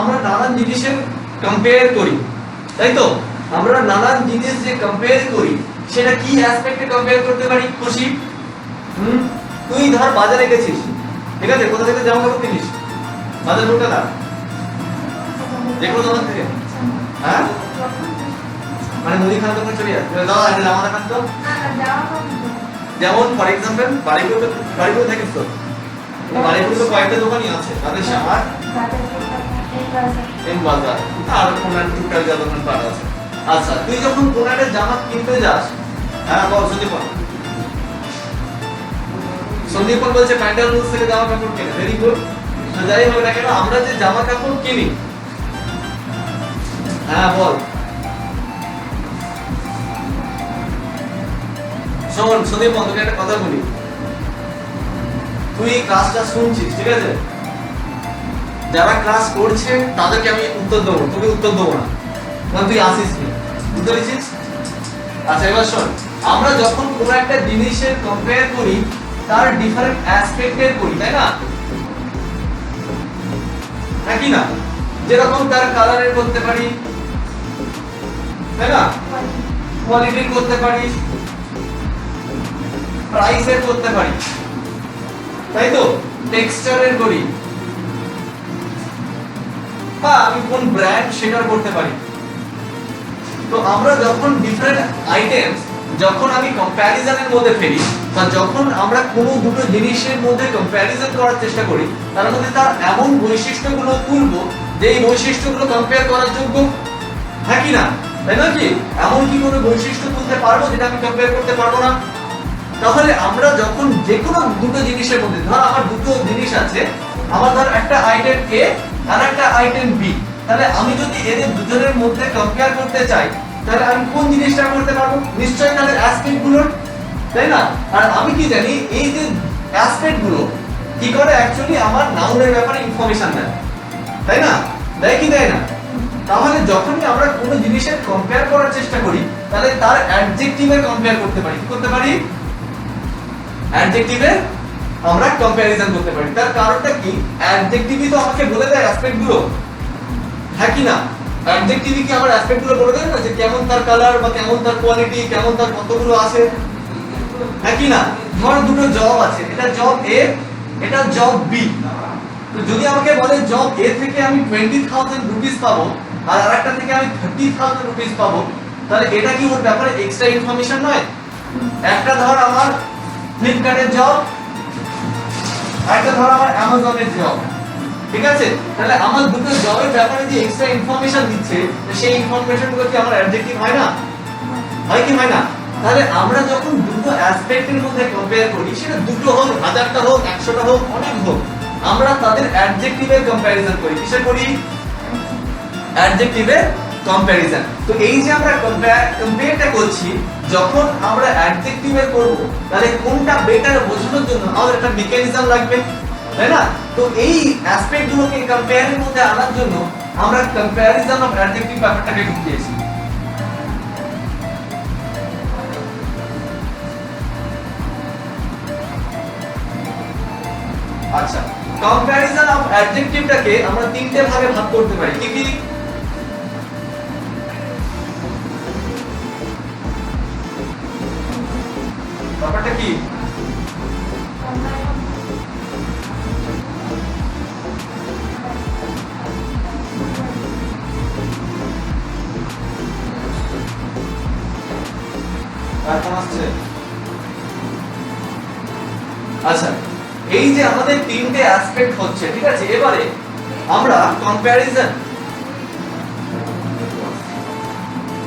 আমরা নানান জিনিসের কম্পেয়ার করি, তাই তো? আমরা নানান জিনিস যে কম্পেয়ার করি সেটা কি অ্যাসপেক্টে কম্পেয়ার করতে পারি খুশি? তুই ধর বাজারে গেছিস, ঠিক আছে, কোথা থেকে জামা কাপড় কিনিস? বাজার কোনটা না, যে কোনো দোকান থেকে? হ্যাঁ, মানে মুদি খানা দোকানে চলে যাস, দাও একটা জামা দেখান তো। যেমন ফর এক্সাম্পল বাড়িপুরে থাকিস তো, বাড়িপুরে তো কয়েকটা দোকানই আছে, তাদের আমার এম বাজার আর কোন একটা টুকটাক যা দোকান পাওয়া আছে। আচ্ছা, তুই যখন কোন একটা জামা কিনতে যাস, হ্যাঁ বল সন্দীপন। সন্দীপন বলছে প্যান্টালুন্স থেকে জামা কাপড় কেনে, ভেরি গুড। তো যাই হোক না কেন, আমরা যে জামা কাপড় কিনি, হ্যাঁ বল। শোন সন্দীপন, তোকে একটা কথা বলি, তুই ক্লাসটা শুনছিস, ঠিক আছে? যারা ক্লাস করছে তাদেরকে আমি উত্তর দেবো, তোকে উত্তর দেবো না, কারণ তুই আসিস নি, বুঝতে পেরেছিস? আচ্ছা এবার শোন, আমরা যখন কোনো একটা জিনিসের কম্পেয়ার করি তার ডিফারেন্ট অ্যাসপেক্টের করি, তাই না? নাকি না? যেরকম তার কালারের করতে পারি, তাই না? কোয়ালিটির করতে পারি, প্রাইসের করতে পারি, তাই তো? টেক্সচারের করি, বা আমি কোন ব্র্যান্ড সেটার করতে পারি। তো আমরা যখন ডিফারেন্ট আইটেমস যখন আমি কম্প্যারিজনের মধ্যে ফেলি, বা যখন আমরা কোনো দুটো জিনিসের মধ্যে কম্প্যারিজন করার চেষ্টা করি, তার মধ্যে তার এমন বৈশিষ্ট্যগুলো তুলবো যে এই বৈশিষ্ট্যগুলো কম্পেয়ার করার যোগ্য, হ্যাঁ কি না? তাই না? কি এমন কি কোনো বৈশিষ্ট্য তুলতে পারবো যেটা আমি কম্পেয়ার করতে পারবো না? তাহলে আমরা যখন যে কোনো দুটো জিনিসের মধ্যে, ধর আমার দুটো জিনিস আছে, আমার ধর একটা আইটেম এ আর একটা আইটেম বি, তাহলে আমি যদি এদের দুজনের মধ্যে কম্পেয়ার করতে চাই, তাহলে আমি কোন জিনিসটা করতে পারবো? নিশ্চয়ই তাদের অ্যাসপেক্ট গুলো, তাই না? আর আমি কি জানি এই যে অ্যাসপেক্ট গুলো কি করে অ্যাকচুয়ালি আমার নাউনের ব্যাপারে ইনফরমেশন দেয়, তাই না? দেয় কি দেয় না? তাহলে যখনই আমরা কোনো জিনিসের কম্পেয়ার করার চেষ্টা করি, তাহলে তার অ্যাডজেক্টিভের কম্পেয়ার করতে পারি। কি করতে পারি? অ্যাডজেক্টিভের আমরা কম্প্যারিজন করতে পারি। তার কারণটা কি? অ্যাডজেক্টিভই তো আমাকে বলে দেয় অ্যাসপেক্ট গুলো, হ্যাঁ কি না? অ্যাডজেক্টিভই কি আমার অ্যাসপেক্ট গুলো বলে দেয় না, যে কেমন তার কালার, বা কেমন তার কোয়ালিটি, কেমন তার কতগুলো আছে, হ্যাঁ কি না? ধর দুটো জব আছে, এটা জব এ, এটা জব বি। তো যদি আমাকে বলে জব এ থেকে আমি 20,000 রুপিস পাবো, আর আরেকটা থেকে আমি 30,000 রুপিস পাবো, তাহলে এটা কি ওর ব্যাপারে এক্সট্রা ইনফরমেশন নয়? একটা ধর আমার ফ্লিপকার্টের জব, একটা ধর আমার অ্যামাজনের জব, ঠিক আছে? তাহলে আমার দুটো জবের ব্যাপারে যে এক্সট্রা ইনফরমেশন দিচ্ছে, সেই ইনফরমেশনগুলো কি আমার অ্যাডজেক্টিভ হয় না? হয় কি হয় না? তাহলে আমরা যখন দুটো অ্যাসপেক্টের মধ্যে কম্পেয়ার করি, সেটা দুটো হোক, হাজারটা হোক, 100টা হোক, অনেক হোক, আমরা তাদের অ্যাডজেক্টিভের কম্প্যারিজন করি। কিসের করি? অ্যাডজেক্টিভের কম্প্যারিজন। তো এই যে আমরা কম্পেয়ারটা করছি, যখন আমরা অ্যাডজেক্টিভের করব, তাহলে কোনটা বেটার বোঝানোর জন্য আমাদের একটা মেকানিজম লাগবে, তাই না? তো এই অ্যাসপেক্ট গুলোকে কম্পেয়ারের মধ্যে আনার জন্য আমরা কম্প্যারিজন অফ অ্যাডজেক্টিভ ব্যাপারটাকে ঢুকিয়েছি। আচ্ছা, কম্প্যারিজন অফ অ্যাডজেক্টিভটাকে আমরা তিনটে ভাগে ভাগ করতে পারি। কি কি? ব্যাপারটা কি? আচ্ছা, এই যে আমাদের তিনটে অ্যাসপেক্ট হচ্ছে, ঠিক আছে? এবারে আমরা কম্প্যারিজন,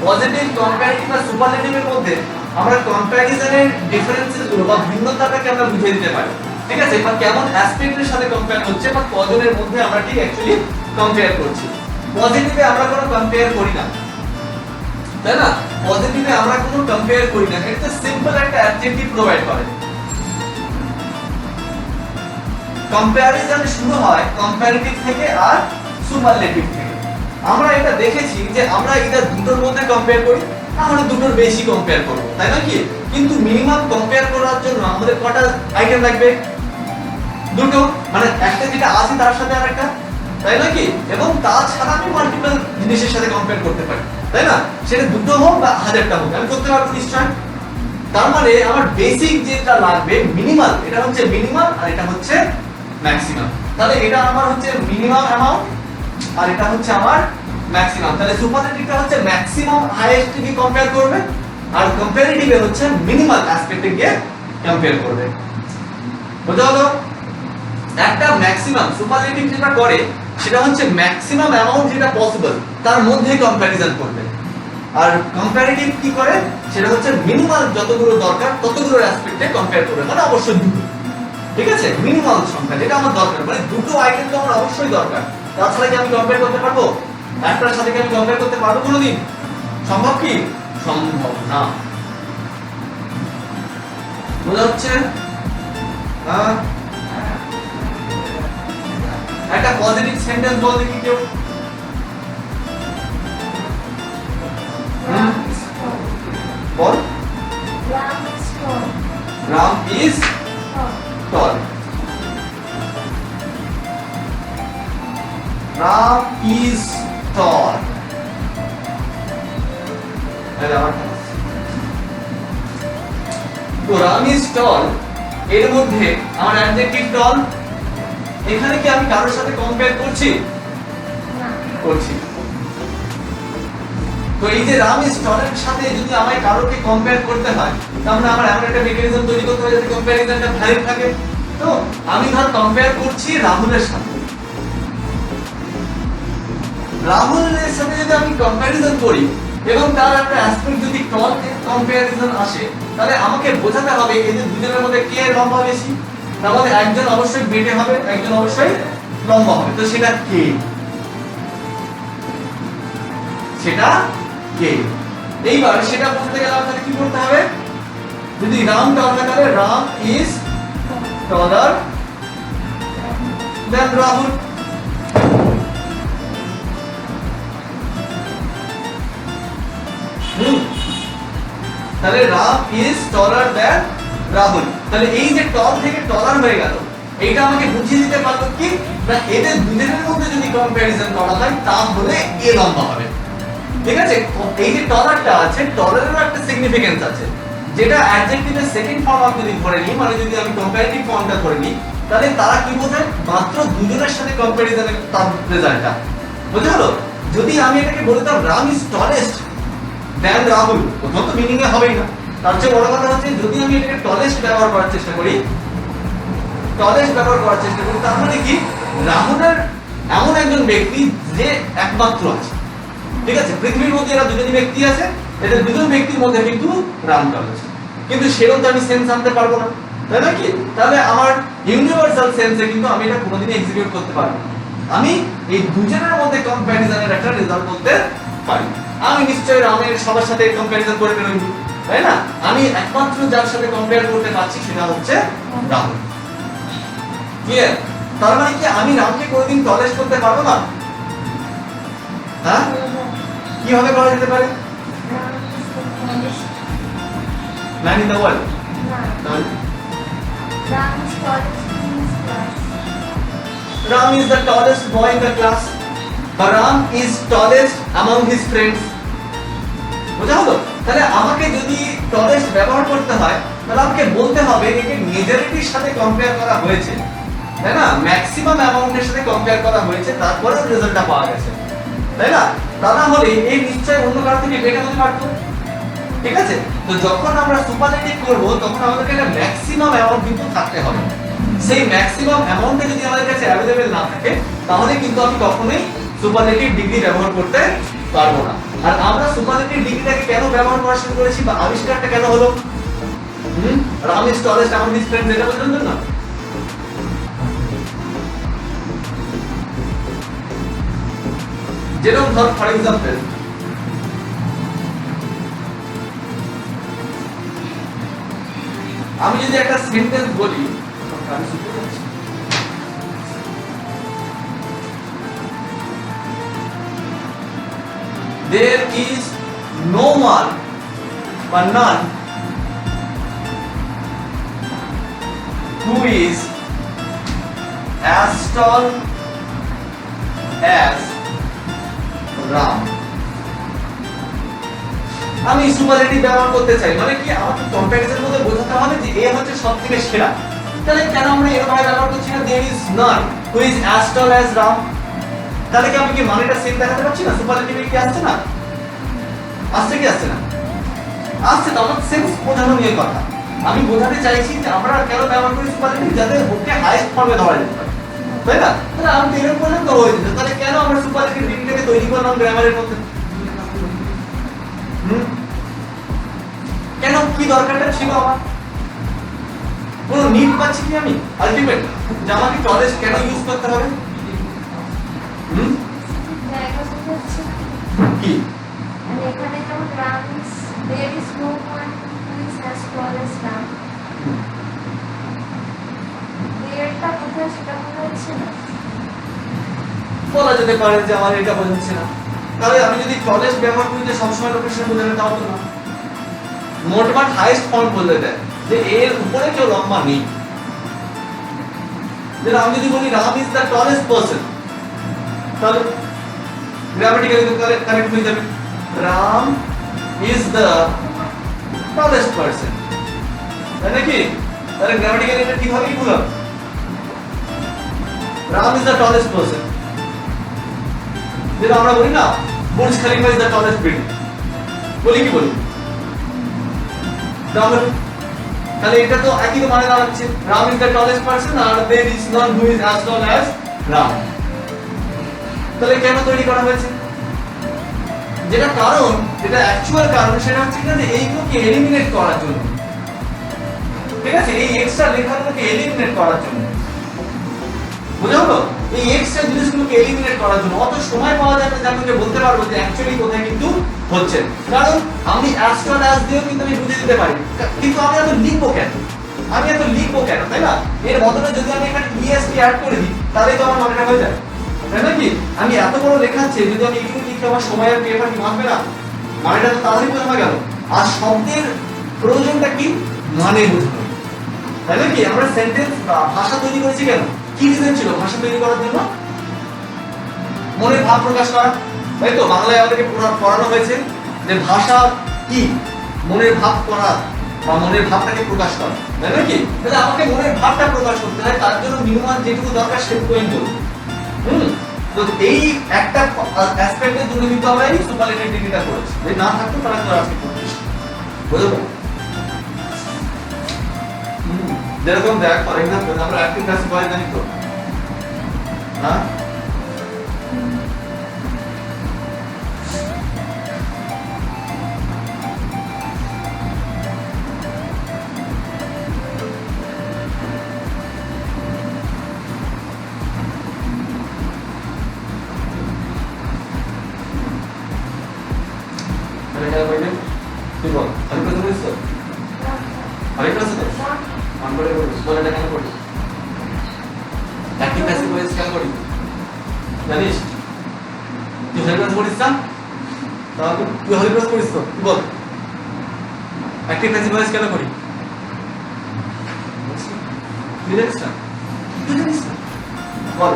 পজিটিভ, কম্পারেটিভ আর সুপারলেটিভের মধ্যে আমরা কম্প্যারিজনের ডিফারেন্সেস গুলো বা ভিন্নতাটাকে আমরা বুঝিয়ে দিতে পারি, ঠিক আছে? বা কেমন অ্যাসপেক্টের সাথে কম্পেয়ার হচ্ছে, বা কজনের মধ্যে আমরা ঠিক অ্যাকচুয়ালি কম্পেয়ার করছি। পজিটিভে আমরা কোনো কম্পেয়ার করি না, তাই না? পজিটিভে আমরা কোনো কম্পেয়ার করি না, এটা সিম্পল একটা অ্যাডজেক্টিভ প্রোভাইড করে। কম্প্যারিজন শুরু হয় কম্পারেটিভ থেকে আর সুপারলেটিভ থেকে। আমরা এটা দেখেছি যে আমরা এটা দুটোর মধ্যে কম্পেয়ার করি, আমরা দুটোর বেশি কম্পেয়ার করব, তাই না? কি কিন্তু মিনিমাম কম্পেয়ার করার জন্য আমাদের কটা আইটেম লাগবে? দুটো, মানে একটা যেটা আছে তার সাথে আরেকটা, তাই নাকি? এবং তাছাড়া আমি মাল্টিপল জিনিসের সাথে কম্পেয়ার করতে পারি, তাই না? সেটা দুটো হোক বা হাজারটা হোক আমি করতে পারবো নিশ্চয়। তার মানে আমার বেসিক যেটা লাগবে মিনিমাল, এটা হচ্ছে মিনিমাল আর এটা হচ্ছে ম্যাক্সিমাম। তাহলে এটা আমার হচ্ছে মিনিমাম অ্যামাউন্ট আর এটা হচ্ছে আমার ম্যাক্সিমাম। তাহলে সুপারলেটিভটা হচ্ছে ম্যাক্সিমাম হাইয়েস্ট কি কম্পেয়ার করবে আর কম্পারেটিভে হচ্ছে মিনিমাল অ্যাসপেক্টে গিয়ে কম্পেয়ার করবে। বুঝা হলো? একটা ম্যাক্সিমাম সুপারলেটিভ যেটা করে সেটা হচ্ছে ম্যাক্সিমাম অ্যামাউন্ট যেটা পসিবল তার মধ্যে কম্প্যারিজন করবে, আর কম্পারেটিভ কি করে সেটা হচ্ছে মিনিমাল যতগুলো দরকার ততগুলো অ্যাসপেক্টে কম্পেয়ার করবে, মানে অবশ্যই দুটো, ঠিক আছে? মিনিমাল সংখ্যা যেটা আমার দরকার, মানে দুটো আইটেম তো আমার অবশ্যই দরকার, তাছাড়া কি আমি কম্পেয়ার করতে পারবো? একটার সাথে কি আমি কম্পেয়ার করতে পারবো কোনোদিন? সম্ভব কি? সম্ভব না। বোঝা হচ্ছে? হ্যাঁ, একটা পজিটিভ সেন্টেন্স বল দেখি কেউ। বল। Ram is tall. Ram is tall. তো Ram is tall এর মধ্যে আমার অ্যাডজেক্টিভ tall, এখানে কি আমি কারোর সাথে কম্পেয়ার করছি? করছি। তো এই যে রাম ইজ টল এর সাথে যদি আমায় কারোকে কম্পেয়ার করতে হয় তাহলে আমার এমন একটা মেকানিজম তৈরি করতে হবে যাতে কম্প্যারিজনটা ভ্যালিড থাকে। তো আমি ধর কম্পেয়ার করছি রাহুলের সাথে, রাহুলের সাথে যদি আমি কম্প্যারিজন করি এবং তার একটা অ্যাসপেক্ট যদি টল কম্প্যারিজন আসে তাহলে আমাকে বোঝাতে হবে এদের দুজনের মধ্যে কে লম্বা বেশি। তাহলে একজন অবশ্যই বেটে হবে, একজন অবশ্যই লম্বা হবে। তো সেটা কে? সেটা কে? এইবার সেটা বুঝতে গেলে আপনাকে কি করতে হবে? যদি রাম টল হয় তাহলে রাম ইজ টলার দেন রাহুল। তাহলে রাম ইজ টলার দেন রাহুল। তাহলে এই যে টল থেকে টলার হয়ে গেল, এইটা আমাকে বুঝিয়ে দিতে পারলো কি না এদের দুজনের মধ্যে যদি কম্প্যারিজন করা হয় তাহলে এ লম্বা হবে, ঠিক আছে? এই যে টলারটা আছে, টলারেরও একটা সিগনিফিকেন্স আছে, যেটা অ্যাডজেক্টিভের সেকেন্ড ফর্ম আমি যদি ধরে নিই, মানে যদি আমি কম্পারেটিভ ফর্মটা ধরে নিই, তাহলে তারা কি বোঝায়? মাত্র দুজনের সাথে কম্প্যারিজনের তার রেজাল্টটা বুঝতে হলো। যদি আমি এটাকে বলতাম রাম ইজ টলেস্ট দেন রাহুল, প্রথম তো মিনিং এ হবেই না। তার চেয়ে বড় কথা হচ্ছে যদি আমি এটাকে টলেস্ট ব্যবহার করার চেষ্টা করি, টলেস্ট ব্যবহার করার চেষ্টা করি, তার মানে কি রাহুলের এমন একজন ব্যক্তি যে একমাত্র আছে, ঠিক আছে? পৃথিবীর মধ্যে এরা দুজন ব্যক্তি আছে, এদের দুজন ব্যক্তির মধ্যে কিন্তু রাম টল আছে, কিন্তু সেরকম তো আমি সেন্স আনতে পারবো না, তাই না কি? তাহলে আমার ইউনিভার্সাল সেন্সে কিন্তু আমি এটা কোনোদিনই এক্সিকিউট করতে পারবো না। আমি এই দুজনের মধ্যে কম্প্যারিজনের একটা রেজাল্ট করতে পারি। আমি নিশ্চয়ই রামের সবার সাথে কম্প্যারিজন করে বেরোইনি, তাই না? আমি একমাত্র যার সাথে কম্পেয়ার করতে পারছি সেটা হচ্ছে রাহুল। ক্লিয়ার? তার মানে কি আমি রামকে কোনোদিন টলেস্ট করতে পারবো না? হ্যাঁ, কিভাবে করা যেতে পারে? Man in the world. Ram is the tallest boy in the class. But Ram is tallest among his friends. বুঝা হলো? তাহলে আমাকে যদি টলেস্ট ব্যবহার করতে হয় তাহলে আমাকে বলতে হবে একে মেজরিটির সাথে কম্পেয়ার করা হয়েছে, তাই না? ম্যাক্সিমাম অ্যামাউন্টের সাথে কম্পেয়ার করা হয়েছে, তারপরে রেজাল্টটা পাওয়া গেছে, তাই না? তা না হলে এই নিশ্চয়ই অন্য কারো থেকে বেটার হতে পারতো, ঠিক আছে? তো যখন আমরা সুপারলেটিভ করব তখন আমাদেরকে একটা ম্যাক্সিমাম অ্যামাউন্ট কিন্তু থাকতে হবে। সেই ম্যাক্সিমাম অ্যামাউন্টটা যদি আমাদের কাছে অ্যাভেলেবেল না থাকে তাহলে কিন্তু আমি কখনোই সুপারলেটিভ ডিগ্রি ব্যবহার করতে পারবো না। আর আমরা সুপারলেটিভ ডিগ্রিটাকে কেন ব্যবহার করা শুরু করেছি বা আবিষ্কারটা কেন হলো? Ram is tallest among his friends, এটা বোঝার জন্য। যেরকম ধর ফর এক্সাম্পল আমি যদি একটা সেন্টেন্স বলি, there is no one or none who is as tall as Ram. আমি সুপারলেটিভ ব্যবহার করতে চাই, মানে কি আমাকে কম্প্যারিজনের মধ্যে বোঝাতে হবে যে এ হচ্ছে সবথেকে সেরা। তাহলে কেন আমরা এরকম ব্যবহার করছি না, there is none who is as tall as Ram? তাহলে কি আমি কি মানেটা সেম দেখাতে পারছি না? সুপারলেটিভে কি আসছে না? আসছে কি আসছে না? আসছে, তো আমার সেন্স বোঝানো নিয়ে কথা। আমি বোঝাতে চাইছি যে আমরা কেন ব্যবহার করি সুপারলেটিভ, যাতে ওকে হাইয়েস্ট ফর্মে ধরা যেতে পারে, তাই না? তাহলে আমি তো এরকম করলাম তো হয়ে যেত। তাহলে কেন আমরা সুপারলেটিভ ডিগ্রিটাকে তৈরি করলাম গ্রামারের মধ্যে? কেন, কি দরকারটা ছিল আমার? কোনো নিড পাচ্ছি কি আমি আলটিমেট যে আমাকে টলেস্ট কেন ইউজ করতে হবে? কি এখানে যেমন Ram is there is no one who is as tall as Ram. এরটা কোথায় সেটা মনে হচ্ছে না। বলা যেতে পারে যে আমার এটা বোঝাচ্ছে না। তাহলে আমি যদি টলেস্ট ব্যবহার করি যে সবসময় লোকেশন বোঝাবে, তাও তো না। মোটমাট হাইয়েস্ট ফর্ম বলে দেয় যে এর উপরে কেউ লম্বা নেই। যেটা আমি যদি বলি Ram is the tallest person, তাহলে গ্রামাটিক্যালি তো কারেক্ট হয়ে যাবে, Ram is the tallest person, তাই নাকি? তাহলে গ্রামাটিক্যালি এটা ঠিক হবে কি ভুল হবে? Ram is the tallest person. যেটা আমরা বলি না Burj Khalifa is the tallest building, বলি কি বলি? তাহলে এটা তো একই তো মানে দাঁড়াচ্ছে, Ram is the tallest person আর there is none who is as tall as Ram. তাহলে কেন তৈরি করা হয়েছে? যেটা কারণ, যেটা অ্যাকচুয়াল কারণ, সেটা হচ্ছে যে এইগুলোকে এলিমিনেট করার জন্য, ঠিক আছে? এই এক্সট্রা লেখাগুলোকে এলিমিনেট করার জন্য, বুঝা হলো? এই এক্সট্রা জিনিসগুলোকে এলিমিনেট করার জন্য। অত সময় পাওয়া যাবে যে আমি বলতে পারবো যে অ্যাকচুয়ালি কোথায় কিন্তু হচ্ছে, কারণ আমি অ্যাজ টল অ্যাজ দিয়েও কিন্তু আমি বুঝে দিতে পারি, কিন্তু আমি এত লিখবো কেন? তাই না? এর বদলে যদি আমি এখানে ইএসটি অ্যাড করে দিই, তাহলে তো আমার মানেটা হয়ে যায়, তাই নাকি? আমি এত বড় লেখাচ্ছি, যদি আমি একটু লিখে আমার সময়ের পেপার কি মানবে না? মানেটা তো তাড়াতাড়ি বোঝা গেল। আর শব্দের প্রয়োজনটা কি? মানে বোঝানো, তাই নাকি? আমরা সেন্টেন্স বা ভাষা তৈরি করেছি কেন? কি রিজন ছিল ভাষা তৈরি করার জন্য? মনের ভাব প্রকাশ করা, তাই তো? বাংলায় আমাদেরকে পড়ানো হয়েছে যে ভাষা কি? মনের ভাব করা বা মনের ভাবটাকে প্রকাশ করা, তাই নাকি? তাহলে আমাকে মনের ভাবটা প্রকাশ করতে হয়, তার জন্য মিনিমাম যেটুকু দরকার সেটুকু আমি বলবো। তো এই একটা অ্যাসপেক্টের জন্য কিন্তু আমরা এই সুপারলেটিভ ডিগ্রিটা করেছি, যদি না থাকতো তাহলে তো আজকে করতেছি, বুঝলো? যেরকম দেখ, ফর এক্সাম্পল আমরা অ্যাক্টিভ প্যাসিভ ভয়েস জানি তো, হ্যাঁ? তুই বল, আমি কথা বলিস তো? আরেকটা আছে তো? মান করে বলিস, বলাটা কেন করিস? অ্যাক্টিভ প্যাসিভ ভয়েস কেন করিস জানিস? তুই হলিক্রস করিস না? তাহলে তুই হলিক্রস করিস তো? তুই বল, অ্যাক্টিভ প্যাসিভ ভয়েস কেন করি? তুই জানিস না? তুই জানিস না? বল।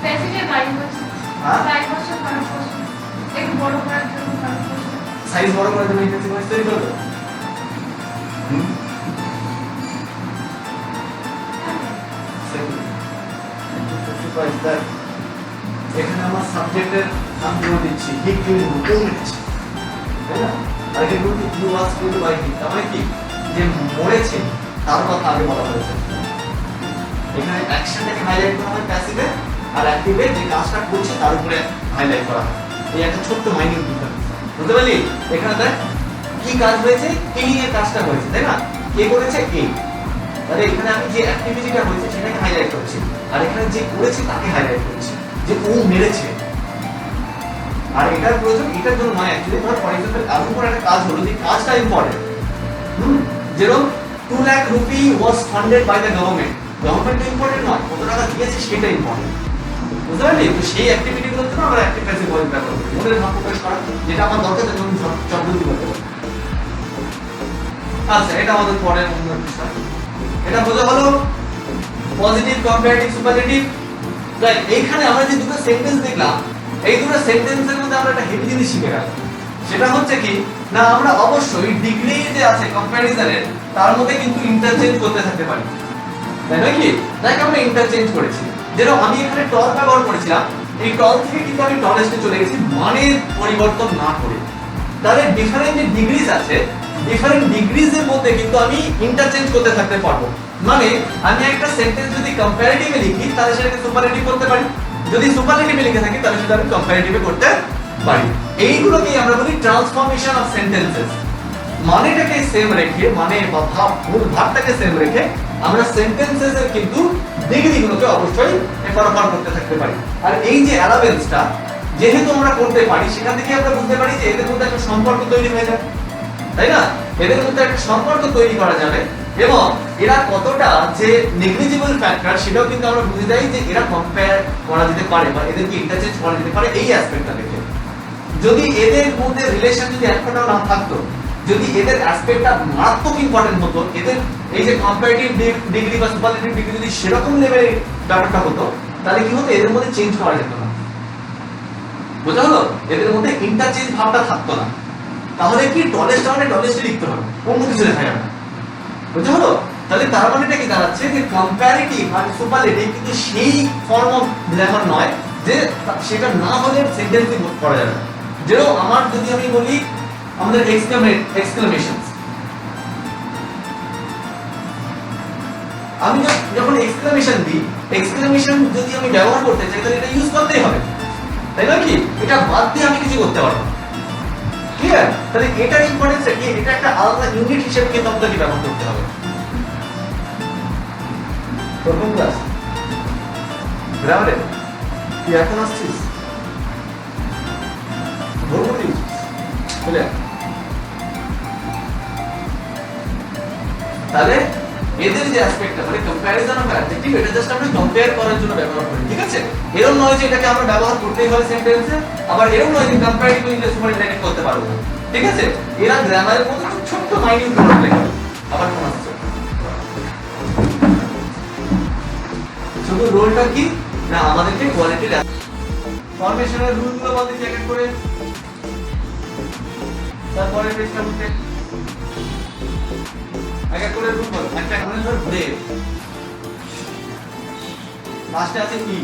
প্যাসিভে বাড়ি বসে, হ্যাঁ? বাড়ি বসে খারাপ বসে, একটু বড় করার জন্য খারাপ বসে। সাইজ বড় করার জন্য প্যাসিভ ভয়েস তৈরি করবে। এখানে আমার সাবজেক্টের নাম দিচ্ছি, হি কিল দিচ্ছি, তাই না? আর এখানে কিন্তু you was killed by he, তার মানে কি? যে মরেছে তার কথা আগে বলা হয়েছে। এখানে অ্যাকশনটাকে হাইলাইট করা হয় প্যাসিভে, আর অ্যাক্টিভে যে কাজটা করছে তার উপরে হাইলাইট করা হয়। এই একটা ছোট্ট মাইনিং ডিফারেন্স, বুঝতে পারলি? এখানে দেখ কি কাজ হয়েছে, কিলিং এর কাজটা হয়েছে, তাই না? কে করেছে? কে। তাহলে এখানে আমি যে অ্যাক্টিভিটিটা হয়েছে সেটাকে হাইলাইট করছি, আর এখানে যে করেছে তাকে হাইলাইট করছি, যে ও মেরেছে। আর এটার প্রয়োজন এটার জন্য নয়, অ্যাকচুয়ালি ধর ফর এক্সাম্পল এমন কোনো একটা কাজ হলো যে কাজটা ইম্পর্টেন্ট, যেরকম 2 lakh rupee was funded by the government. Government important নয়, কত টাকা দিয়েছে সেটা ইম্পর্টেন্ট, বুঝতে পারলি? তো সেই অ্যাক্টিভিটিগুলোর জন্য আমরা অ্যাক্টিভ প্যাসিভ ভয়েস ব্যবহার করি, মনের ভাব প্রকাশ করা, যেটা আমার দরকার তার জন্য চটবন্দি করতে পারি। আচ্ছা, এটা আমাদের পরের অন্য বিষয়। এটা বোঝা হলো পজিটিভ, কম্পারেটিভ, সুপারলেটিভ, রাইট, এইখানে আমরা যে দুটো সেন্টেন্স দেখলাম, এই দুটো সেন্টেন্সের মধ্যে আমরা একটা হেভি জিনিস শিখে গেলাম। সেটা হচ্ছে কি না, আমরা অবশ্যই ডিগ্রি যে আছে কম্প্যারিজনের তার মধ্যে কিন্তু ইন্টারচেঞ্জ করতে থাকতে পারি, তাই নয় কি? দেখ আমরা ইন্টারচেঞ্জ করেছি, যেরকম আমি এখানে টল ব্যবহার করেছিলাম, এই টল থেকে কিন্তু আমি টলেস্টে চলে গেছি মানের পরিবর্তন না করে। তাহলে ডিফারেন্ট যে ডিগ্রিজ আছে, ডিফারেন্ট ডিগ্রিজ এর মধ্যে কিন্তু আমি ইন্টারচেঞ্জ করতে থাকতে পারবো। মানে আমি একটা সেন্টেন্স যদি কম্পারেটিভে লিখি তাহলে সেটাকে সুপারলেটিভ করতে পারি, যদি সুপারলেটিভে লিখে থাকি তাহলে সেটা আমি কম্পারেটিভে করতে পারি। এইগুলোকেই আমরা বলি ট্রান্সফরমেশন অফ সেন্টেন্সেস। মানেটাকে সেম রেখে, মানে বা ভাব, মূল ভাবটাকে সেম রেখে আমরা সেন্টেন্সেস এর কিন্তু ডিগ্রিগুলোকে অবশ্যই এফার করতে থাকতে পারি। আর এই যে অ্যালাবেন্সটা যেহেতু আমরা করতে পারি, সেখান থেকে আমরা বুঝতে পারি যে এদের মধ্যে একটা সম্পর্ক তৈরি হয়ে যায়, তাই না? এদের মধ্যে একটা সম্পর্ক তৈরি করা যাবে এবং এরা কতটা যে নেগলিজিবল ফ্যাক্টর সেটাও কিন্তু আমরা বুঝে যাই যে এরা কম্পেয়ার করা যেতে পারে বা এদেরকে ইন্টারচেঞ্জ করা যেতে পারে এই অ্যাসপেক্টটা দেখে। যদি এদের মধ্যে রিলেশন যদি একটাও না থাকতো, যদি এদের অ্যাসপেক্টটা মারাত্মক ইম্পর্টেন্ট হতো, এদের এই যে কম্পারেটিভ ডিগ্রি বা সুপারলেটিভ ডিগ্রি যদি সেরকম লেভেলে ব্যাপারটা হতো, তাহলে কি হতো, এদের মধ্যে চেঞ্জ করা যেত না। বোঝা হলো? এদের মধ্যে ইন্টারচেঞ্জ ভাবটা থাকতো না। তাহলে কি টলেস্ট মানে টলেস্টে লিখতে হবে, অন্য কিছু লেখা যাবে না। বুঝতে হলো? তাহলে তার মানেটা কি দাঁড়াচ্ছে যে কম্পারেটিভ আর সুপারলেটিভ কিন্তু সেই ফর্ম অফ গ্রামার নয় যে সেটা না হলে সেন্টেন্সই পড়া যাবে না। যেরকম আমার যদি আমি বলি আমাদের এক্সক্লেমেশনস, আমি যখন এক্সক্লেমেশন দিই, এক্সক্লেমেশন যদি আমি ব্যবহার করতে চাই তাহলে এটা ইউজ করতেই হবে, তাই না কি? এটা বাদ দিয়ে আমি কিছু করতে পারবো না। ক্লিয়ার? তাহলে এটার ইম্পর্টেন্স কি, এটা একটা আলাদা ইউনিট হিসেবে কিন্তু আপনাকে ব্যবহার করতে হবে। প্রথম ক্লাস গ্রামারে তুই এখন আসছিস, ধরবো তুই ক্লিয়ার? তাহলে এদের যে অ্যাসপেক্টটা মানে কম্প্যারিজন অফ অ্যাডজেক্টিভ, এটা জাস্ট আমরা কম্পেয়ার করার জন্য ব্যবহার করি, ঠিক আছে? এরকম নয় যে এটাকে আমরা ব্যবহার করতেই হবে সেন্টেন্সে, আবার এরকম নয় যে কম্পারেটিভ ইংলিশ সুপারলেটিভ করতে পারবো না, ঠিক আছে? এরা গ্রামারের মধ্যে খুব ছোট্ট মাইনিউট প্রবলেম। আবার কোন আসছে শুধু রোলটা কি না, আমাদেরকে কোয়ালিটি ফরমেশনের রুলগুলো বলতে কি এক এক করে, তারপরে পেজটা উঠে এক এক করে রুল বল। একটা এখানে ধর ব্রেভ, লাস্টে আছে ই,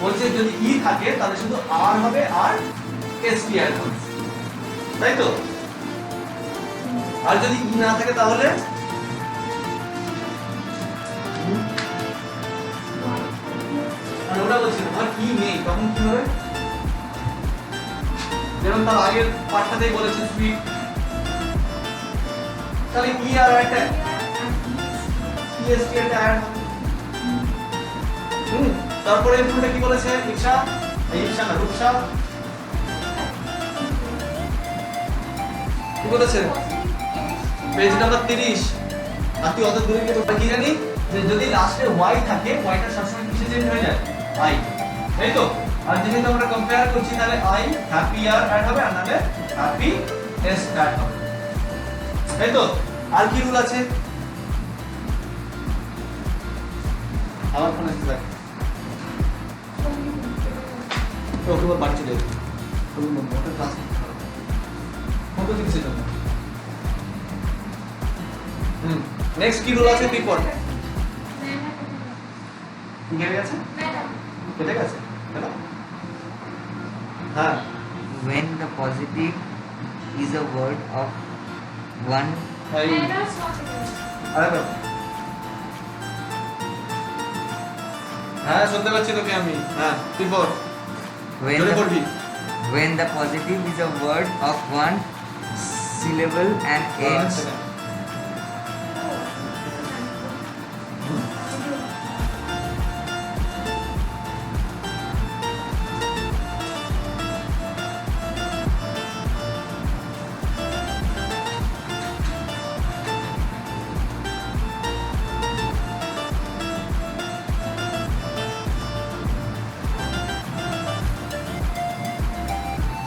বলছে যদি ই থাকে তাহলে শুধু আর হবে আর এসটিআর হবে, তাই তো? আর যদি ই না থাকে তাহলে ওটা বলছি না, আর ই নেই তখন কি হবে? যেমন তার আগের পাঠটাতেই বলেছে সুইট, তাহলে ই আর একটা ইএসটি একটা অ্যাড হবে। তারপরে এখানে কি বলেছে? রিকশা, এই রিকশা না রূপসা, কি বলেছে? Page number 30। আর তুই অত দূরে গিয়ে কি জানি যে যদি লাস্টে y থাকে, yটা সবসময় কিসে চেঞ্জ হয়ে যায়? i, তাই তো? আর যেহেতু আমরা কম্পেয়ার করছি তাহলে i হ্যাপি আর অ্যাড হবে আর নালে হ্যাপি এস অ্যাড হবে, তাই তো? আর কি রুল আছে? আমার ফোনে আছে দেখ, তো ওকে বল বাড়ি চলে যাবে, তুমি মোটর ক্লাস কত দিচ্ছে তো? নেক্সট কি রুল আছে তুই পড়। কি কেটে গেছে? কেটে গেছে কেন? হ্যাঁ, when the positive is a word of one আরে হ্যাঁ শুনতে পাচ্ছি তোকে আমি। হ্যাঁ তুই পড়, জোরে পড়বি। when the positive is a word of one syllable and ends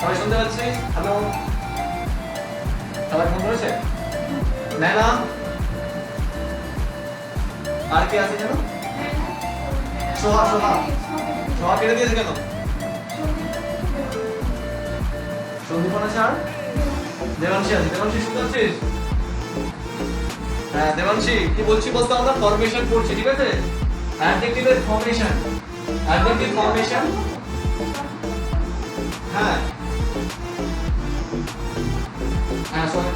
সবাই শুনতে পাচ্ছি? হ্যালো, সবাই ফোন করেছে? না, আর কি আছে জানো? সোহা, সোহা সোহা কেটে দিয়েছে কেন? সন্দীপন আছে আর দেবাংশী আছে। দেবাংশী শুনতে পাচ্ছিস? হ্যাঁ দেবাংশী, কি বলছি বলতো, আমরা ফরমেশন করছি, ঠিক আছে? অ্যাডজেক্টিভের ফরমেশন, অ্যাডজেক্টিভ ফরমেশন। হ্যাঁ হ্যাঁ, সবাই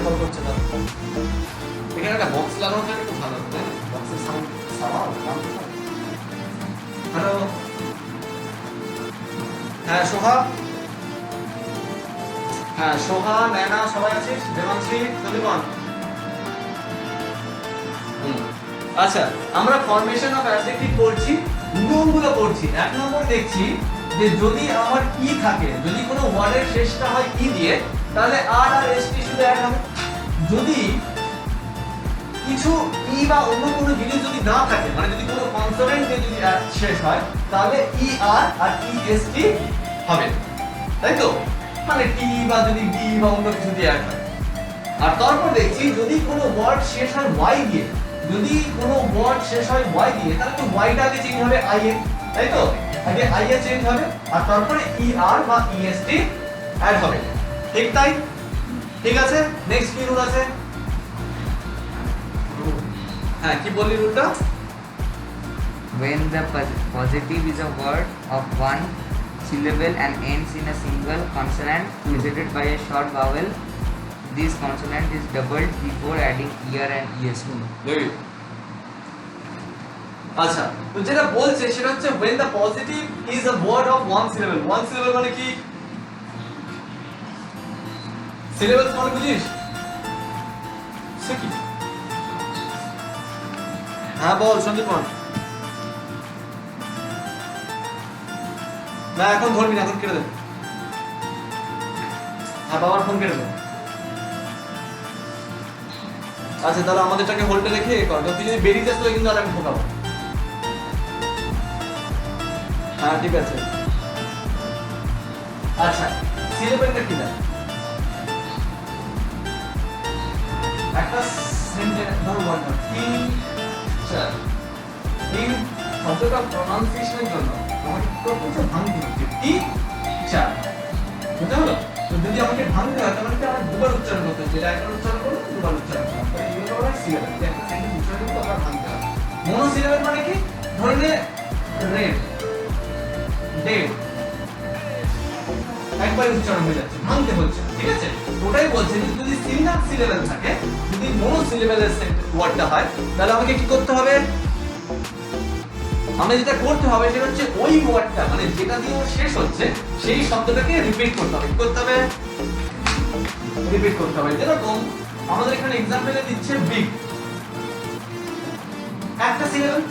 কল করছে না। এখানে একটা বক্স লাগানো থাকলে খুব ভালো হতো, বক্সের সাউন্ড হ্যালো। হ্যাঁ সোহা, হ্যাঁ সোহা, নয়না সবাই আছিস? দেবাংশী, সন্দীপন। আচ্ছা, আমরা ফরমেশন অফ অ্যাডজেক্টিভ পড়ছি, নিয়মগুলো পড়ছি। এক নম্বর দেখছি যে যদি আমার ই থাকে, যদি কোনো ওয়ার্ডের শেষটা হয় ই দিয়ে, তাহলে আর আর এস টি শুধু অ্যাড হবে। যদি কিছু ই বা অন্য কোনো জিনিস যদি না থাকে, মানে যদি কোনো কনসোনেন্ট দিয়ে যদি শেষ হয়, তাহলে ই আর আর ই এস টি হবে, তাই তো? মানে টি বা যদি বি বা অন্য কিছু দিয়ে অ্যাড হয়। আর তারপর দেখছি যদি কোনো ওয়ার্ড শেষ হয় ওয়াই দিয়ে, যদি কোনো ওয়ার্ড শেষ হয় ওয়াই দিয়ে, তাহলে তো ওয়াইটা আগে চেঞ্জ হবে আই এ, তাই তো? আগে আই এ চেঞ্জ হবে আর তারপরে ই আর বা ই এস টি অ্যাড হবে, ঠিক তাই? ঠিক আছে, নেক্সট কি রুল আছে? হ্যাঁ, কি বললি রুলটা? When the positive is a word of one syllable and ends in a single consonant preceded by a short vowel, this consonant is doubled before adding er and es. Very. আচ্ছা, তো যেটা বলছে সেটা হচ্ছে when the positive is a word of one syllable. One syllable মানে কি? syllables মানে বুঝিস? সে কি? হ্যাঁ বল সন্দীপন। না এখন ধরবি না, এখন কেটে দেব। হ্যাঁ বাবার ফোন কেটে দেব। আচ্ছা তাহলে আমাদেরটাকে হোল্ডে রেখে কর, তুই যদি বেরিয়ে যাস তো কিন্তু আর আমি ঠকাবো। হ্যাঁ ঠিক আছে। আচ্ছা সিলেবেলটা কি না? একটা সেন্টেন্স ধরো বলতো টিচার, এই শব্দটা প্রনাউন্সিয়েশনের জন্য আমাকে কিছু ভাঙতে হচ্ছে, টিচার, বুঝতে হলো? তো যদি আমাকে ভাঙতে হয় তাহলে আমার দুবার উচ্চারণ করতে হচ্ছে, এটা একবার উচ্চারণ করবো দুবার উচ্চারণ করবো, এইগুলো হলো সিলেবেল। একটা সেন্টেন্স উচ্চারণ করবো আবার ভাঙতে হবে। মনো সিলেবেল মানে কি? ধরে নে রেড, ডেড, একবার উচ্চারণ হয়ে যাচ্ছে, ভাঙতে হচ্ছে, ঠিক আছে? ওটাই বলছে যে যদি সিঙ্গেল সিলেবেল থাকে, যদি মনো সিলেবেলের ওয়ার্ডটা হয়, তাহলে আমাকে কি করতে হবে? আমরা যেটা করতে হবে সেটা হচ্ছে ওই ওয়ার্ডটা, মানে যেটা দিয়ে শেষ হচ্ছে সেই শব্দটাকে রিপিট করতে হবে। কি করতে হবে? রিপিট করতে হবে। যেরকম আমাদের এখানে एग्जांपलে দিচ্ছে বিগ, একটা সিলেবেল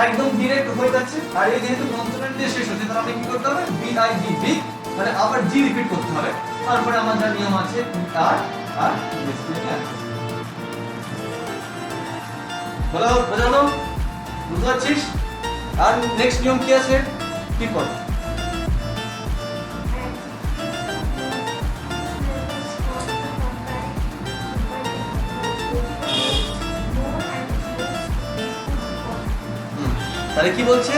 একদম ডাইরেক্ট হয়ে যাচ্ছে, আর এই যেহেতু কনসোনেন্ট দিয়ে শেষ হচ্ছে তাহলে আমাকে কি করতে হবে? বি আই জি, বিগ, মানে আবার জি রিপিট করতে হবে। তারপরে আমার যা নিয়ম আছে আর আর বলো, বোঝানো? বুঝতে পারছিস? আর নেক্সট নিয়ম কি আছে? কি পড়? তাহলে কি বলছে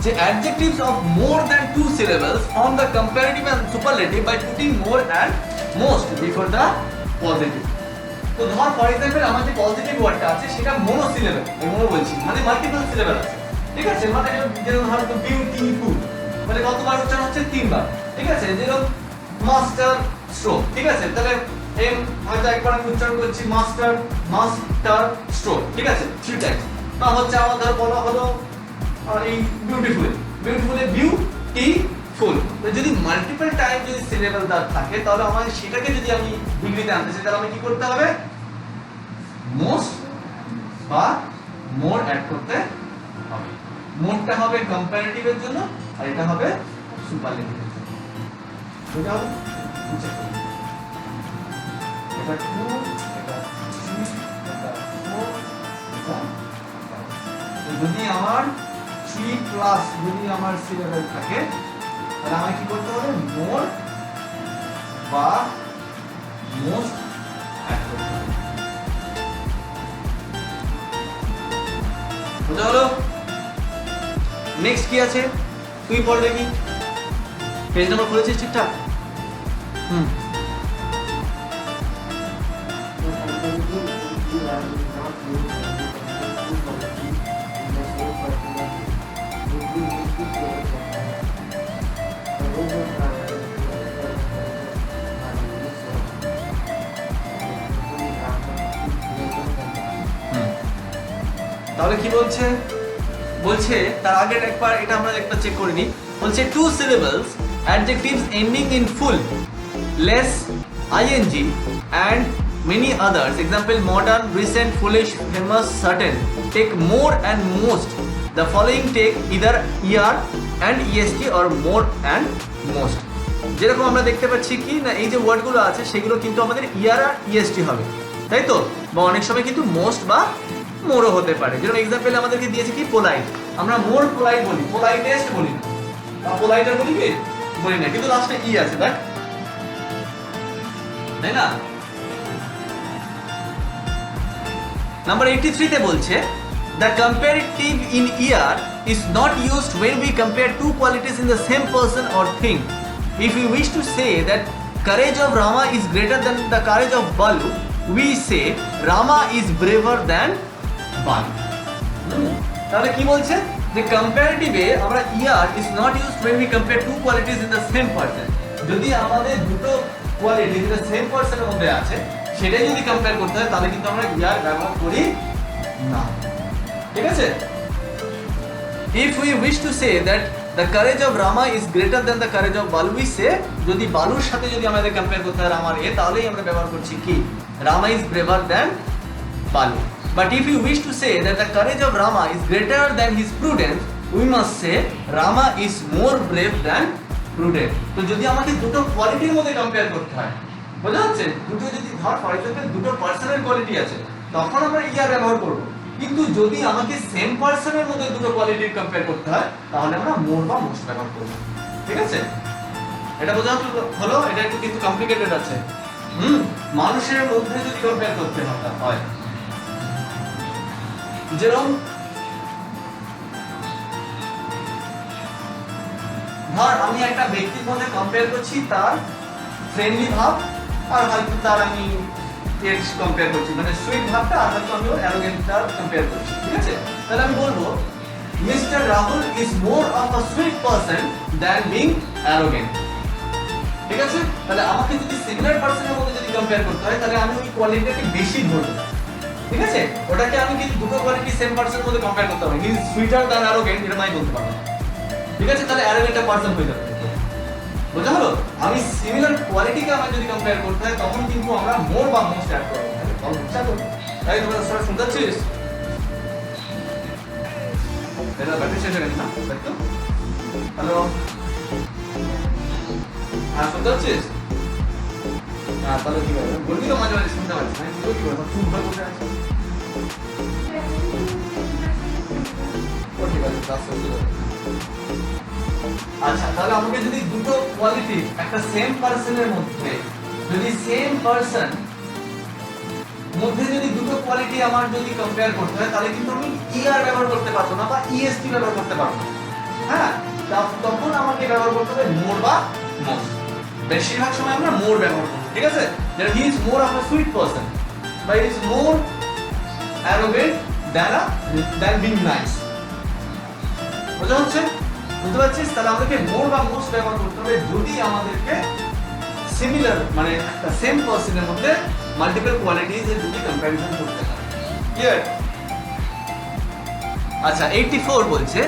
যে adjectives of more than two syllables form the comparative and superlative by putting more and most before the positive. তো ধর ফর एग्जांपल আমার যে পজিটিভ ওয়ার্ডটা আছে সেটা মোনো সিলেবেল, আমি মোনো বলছি, মানে মাল্টিপল সিলেবেল আছে, ঠিক আছে? মানে যেরকম ধরো বিউটিফুল, মানে কতবার উচ্চারণ হচ্ছে? তিনবার, ঠিক আছে? যেরকম মাস্টার স্ট্রোক, ঠিক আছে? তাহলে এম হয়তো একবার আমি উচ্চারণ করছি মাস্টার, মাস্টার স্ট্রোক, ঠিক আছে? 3 টাইমস। বা হচ্ছে আমার ধর বলা হলো এই বিউটিফুল, বিউটিফুলে বিউটিফুল, তো যদি মাল্টিপল টাইম যদি সিলেবেল দাঁড় থাকে তাহলে আমার সেটাকে যদি আমি ডিগ্রিতে আনতে চাই তাহলে আমি কি করতে হবে? মোস্ট বা মোর অ্যাড করতে হবে। মোরটা হবে কম্পারেটিভের জন্য আর এটা হবে সুপারলেটিভের জন্য। বুঝা হলো? এটা 2, এটা 3, এটা 4, এটা 5। যদি আমার 3 প্লাস যদি আমার সিলেবেল থাকে তাহলে আমাকে কি করতে হবে? মোর বা মোস্ট অ্যাড করতে হবে। বুঝা হলো? নেক্সট কি আছে তুই পড় দেখি, পেজ নাম্বার খুলেছিস ঠিকঠাক? হুম, তাহলে কি বলছে? বলছে তার আগে একবার এটা আমরা একবার চেক করে নিই। বলছে two syllables adjectives ending in full less ing and many others, example modern, recent, foolish, famous, certain, take more and most. The following take either er and est or more and most. যেরকম আমরা দেখতে পাচ্ছি কি না, এই যে ওয়ার্ডগুলো আছে সেগুলো কিন্তু আমাদের er আর est হবে, তাই তো? বা অনেক সময় কিন্তু মোস্ট বা মোরও হতে পারে। যেরকম এক্সাম্পল আমাদেরকে দিয়েছে কি পোলাইট, আমরা মোর পোলাইট বলি, পোলাইটেস্ট বলি না, বা পোলাইটার বলি কি বলি না, কিন্তু লাস্টে ই আছে, তাই না? নাম্বার 83 তে বলছে the comparative in er is not used when we compare two qualities in the same person or thing. If we wish to say that courage of Rama is greater than the courage of Balu, we say Rama is braver than Balu. তাহলে কি বলছে যে কম্পারেটিভে আমরা er is not used when we compare two qualities in the same person. যদি আমাদের দুটো quality যেটা same পারসনের মধ্যে আছে সেটাই যদি কম্পেয়ার করতে হয় তাহলে কিন্তু আমরা er ব্যবহার করি না, ঠিক আছে? If we wish to say that the courage of Rama is greater than the courage of Balu, we say যদি বালুর সাথে যদি আমাদের কম্পেয়ার করতে হয় রামার তাহলেই আমরা ব্যবহার করছি কি Rama is braver than Balu. But if you wish to say that the courage of Rama is greater than his prudence, we must say Rama is more brave than prudent. তো যদি আমাকে দুটো কোয়ালিটির মধ্যে কম্পেয়ার করতে হয়, বোঝা যাচ্ছে? দুটো যদি ধর ফর এক্সাম্পল দুটো পার্সনের কোয়ালিটি আছে তখন আমরা ইয়ার ব্যবহার করব, কিন্তু যদি আমাকে সেম পার্সনের মধ্যে দুটো কোয়ালিটির কম্পেয়ার করতে হয় তাহলে আমরা মোর বা মোস্ট ব্যবহার করব, ঠিক আছে? এটা বোঝা হলো? এটা একটু কিন্তু কমপ্লিকেটেড আছে। মানুষের মধ্যে যদি কম্পেয়ার করতে হয়, যেরকম ধর আমি একটা ব্যক্তির মধ্যে কম্পেয়ার করছি তার ফ্রেন্ডলি ভাব আর হয়তো তার আমি টেক্সট কম্পেয়ার করছি, মানে সুইট ভাবটা আর হয়তো আমি অ্যারোগেন্টটা কম্পেয়ার করছি, ঠিক আছে? তাহলে আমি বলবো mister Rahul is more of a sweet person than being arrogant, ঠিক আছে? তাহলে আমাকে যদি সিমিলার পারসনের মধ্যে যদি কম্পেয়ার করতে হয় তাহলে আমি ওই কোয়ালিটিটাকে বেশি ধরবো, ঠিক আছে? ওটাকে আমি কিন্তু দুটো কোয়ালিটি সেম পারসনের মধ্যে কম্পেয়ার করতে হবে, he is sweater than arrogant এটা আমি বলতে পারবো, ঠিক আছে? তাহলে অ্যারোগেন্ট পারসন হয়ে যাবে, বোঝা হলো? আমি সিমিলার কোয়ালিটিকে আমার যদি কম্পেয়ার করতে হয় তখন কিন্তু আমরা মোর বা মোস্ট অ্যাড করব, তাই তোমরা সবাই শুনতে পাচ্ছিস? এটা ব্যাটারি শেষ হয়ে গেছে না, তাই তো? হ্যালো, হ্যাঁ শুনতে পাচ্ছিস? হ্যাঁ তাহলে কি হবে বলবি তো, মাঝে মাঝে শুনতে পাচ্ছিস না, কি করবো চুপ হয়ে বসে আছিস? ও ঠিক আছে, ক্লাস শুরু করো। আচ্ছা, তাহলে আমাকে যদি দুটো কোয়ালিটি একটা সেম পারসনের মধ্যে যদি সেম পারসন মধ্যে যদি দুটো কোয়ালিটি আমার যদি কম্পেয়ার করতে হয় তাহলে কিন্তু আমি er ব্যবহার করতে পারবো না বা est ব্যবহার করতে পারবো না, হ্যাঁ? তখন আমাকে ব্যবহার করতে হবে মোর বা মোস্ট। বেশিরভাগ সময় আমরা মোর ব্যবহার করব, ঠিক আছে? যেটা he is more of a sweet person বা he is more arrogant than being nice, বুঝা হচ্ছে? বুঝতে পারছিস? তাহলে আমাদেরকে মোর বা মোস্ট ব্যবহার করতে হবে যদি আমাদেরকে সিমিলার মানে একটা সেম পারসনের মধ্যে মাল্টিপল কোয়ালিটিজ এর দুটি কম্পারিজন করতে হয়, ক্লিয়ার? আচ্ছা 84 বলছে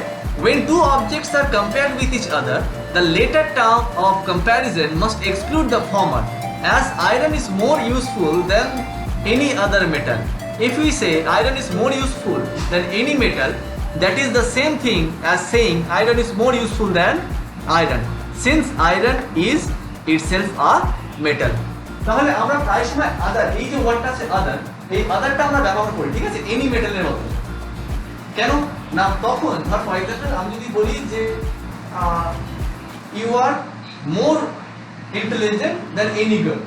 when two objects are compared with each other the later term of comparison must exclude the former, as iron is more useful than any other metal. If we say iron is more useful than any metal, that is the same thing as saying iron is more useful than iron, since iron is itself a metal. তাহলে আমরা প্রায় সময় আদার, এই যে ওয়ার্ডটা আছে আদার, এই আদারটা আমরা ব্যবহার করি, ঠিক আছে? এনি মেটালের মতো। কেন না? তখন ধর ফর এক্সাম্পল আমি যদি বলি যে you are more intelligent than any girl,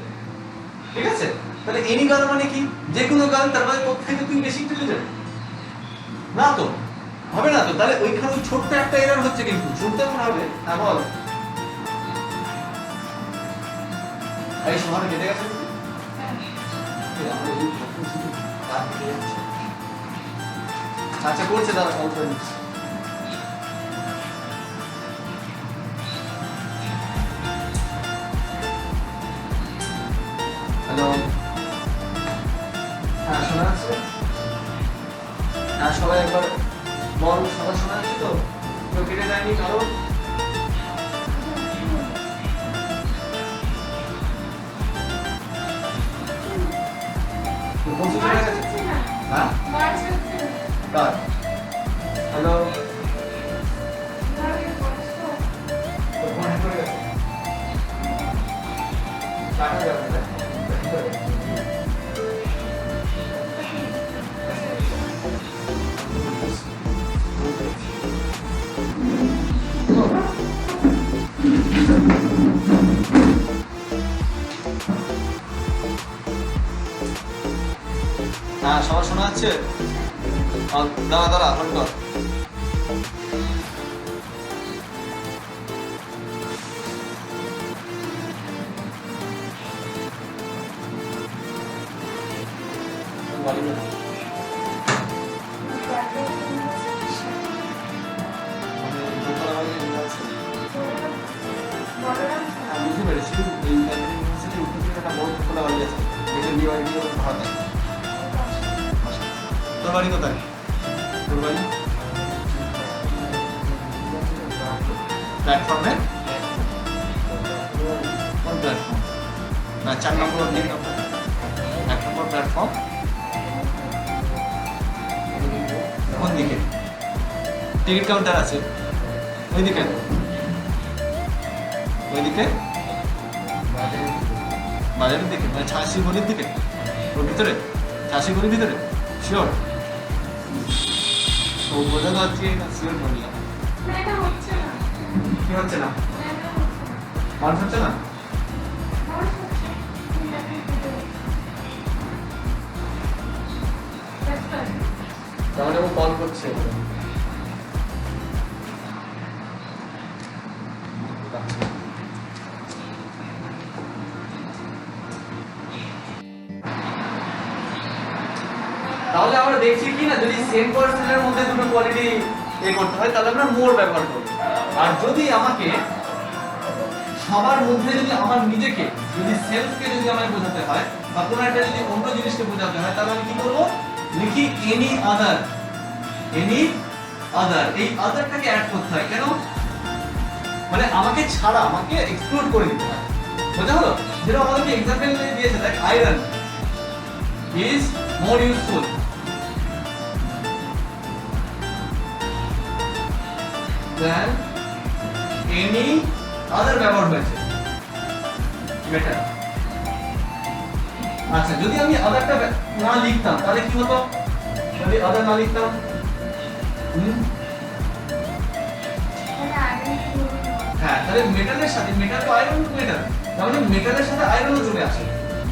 ঠিক আছে? তাহলে এনি গার্ল মানে কি? যে কোনো গার্ল, তার মানে তোর থেকে তুই বেশি ইন্টেলিজেন্ট না তো, হবে না তো, তাহলে ওইখানে ওই ছোট্ট একটা এরর হচ্ছে, কিন্তু শুনতে মনে হবে। হ্যাঁ বল, এই সময় কেটে গেছে। আচ্ছা করছে দাদা, কল করে নিচ্ছি। হ্যালো, হ্যাঁ শোনা যাচ্ছে? হ্যাঁ সবাই একবার বল, সবাই শোনা যাচ্ছে তো? কেউ কেটে যায়নি কারো? Words হচ্ছে না। হ্যাঁ Words হচ্ছে না। কার? হ্যালো, কিভাবে words তো? তোর ফোন হ্যাং করে গেছে? কাটা যাবে না? হ্যাঁ সবার শোনা যাচ্ছে? দাঁড়া দাঁড়া, হোল্ড কর। বুঝতে পেরেছি, এই ইউনিভার্সিটির উত্তর দিকে একটা বড় খোলা বাড়ি আছে, এখানে বিয়ে বাড়ি দিয়ে ভাড়া দেয়। তোর বাড়ি কোথায়? তোর বাড়ি প্ল্যাটফর্মে? কোন প্ল্যাটফর্ম? না 4 নম্বর, 3 নম্বর, 1 নম্বর প্ল্যাটফর্ম। কোন দিকে? টিকিট কাউন্টার আছে ওইদিকে, ওইদিকে বাজারের দিকে, মানে ছাসি গলির দিকে, ওর ভিতরে, ছাসি গলির ভিতরে। শিওর? তো বোঝা যাচ্ছে না, শিওর বললাম। না, এটা হচ্ছে না। কি হচ্ছে না? না, এটা হচ্ছে না। মানুষ হচ্ছে না? Words হচ্ছে। ঠিক আছে, ঠিক আছে। That's fine. তাহলে ও কল করছে। তাহলে আমরা দেখছি কি না, যদি সেম পার্সনের মধ্যে দুটো কোয়ালিটি করতে হয় তাহলে আমরা মোর ব্যবহার করব। আর যদি আমাকে সবার মধ্যে, যদি আমার নিজেকে, যদি সেলফকে যদি আমাকে বোঝাতে হয় বা কোনো একটা যদি অন্য জিনিসকে বোঝাতে হয়, তাহলে আমি কি করব? লিখি এনি আদার। এনি আদার, এই আদারটাকে অ্যাড করতে হয়। কেন? মানে আমাকে ছাড়া, আমাকে এক্সক্লুড করে দিতে হয়। বোঝা হলো? যেরকম আমাদেরকে এক্সাম্পল দিয়েছে, like iron is more useful than any other ব্যবহার হয়েছে মেটাল। আচ্ছা, যদি আমি আদারটা না লিখতাম তাহলে কি হতো? যদি আদার না লিখতাম, এটা আগে কি হবে না? হ্যাঁ, তাহলে মেটালের সাথে, মেটাল তো আয়রন টু মেটাল, তার মানে মেটালের সাথে আয়রনও চলে আসে।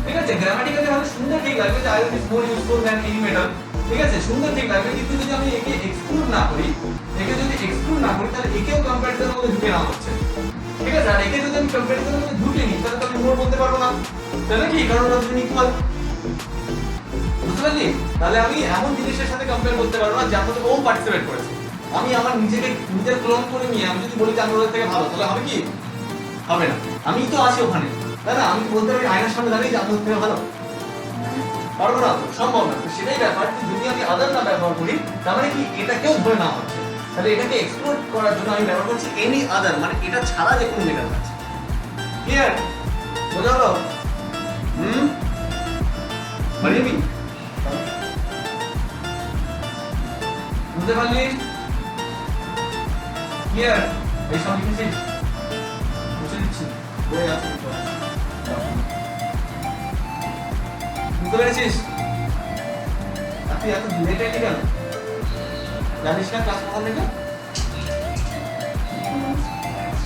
ঠিক আছে, গ্রামাটিক্যালি ভাবে সুন্দর ঠিক লাগবে যে iron is more useful than any metal. ঠিক আছে, সুন্দর ঠিক লাগবে, কিন্তু যদি আমি একে এক্সক্লুড না করি, একে যদি এক্সক্লুড না করি, তাহলে একেও কম্প্যারিজনের মধ্যে ঢুকে না হচ্ছে। ঠিক আছে, আর একে যদি আমি কম্প্যারিজনের মধ্যে ঢুকে নিই, তাহলে তো আমি মোর বলতে পারবো না, তাহলে কি? কারণ ওরা দুজন ইকুয়াল। বুঝতে পারলি? তাহলে আমি এমন জিনিসের সাথে কম্পেয়ার করতে পারবো না যার মধ্যে ও পার্টিসিপেট করেছে। আমি আমার নিজেকে, নিজের ক্লোন করে নিয়ে আমি যদি বলি যে আমি ওদের থেকে ভালো, তাহলে হবে কি? হবে না। আমি তো আছি ওখানে, তাই না? আমি বলতে পারি আয়নার সামনে দাঁড়িয়ে যে আমি ওদের থেকে ভালো, পারবো না তো, সম্ভব না। তো সেটাই ব্যাপার, যদি আমি আদার না ব্যবহার করি, তার মানে কি? এটাকেও ধরে না হচ্ছে। তাহলে এটাকে এক্সপ্লোর করার জন্য আমি ব্যবহার করছি এনি আদার, মানে এটা ছাড়া যে কোনো মেটাল আছে। ক্লিয়ার? বোঝা হলো? বাড়িয়ে বুঝতে পারলি? ক্লিয়ার? এই সব লিখেছিস? বুঝে দিচ্ছি, বই আছে তো। বুঝতে পেরেছিস? তুই এত লেট এলি কেন? জানিস না ক্লাস কখন থেকে?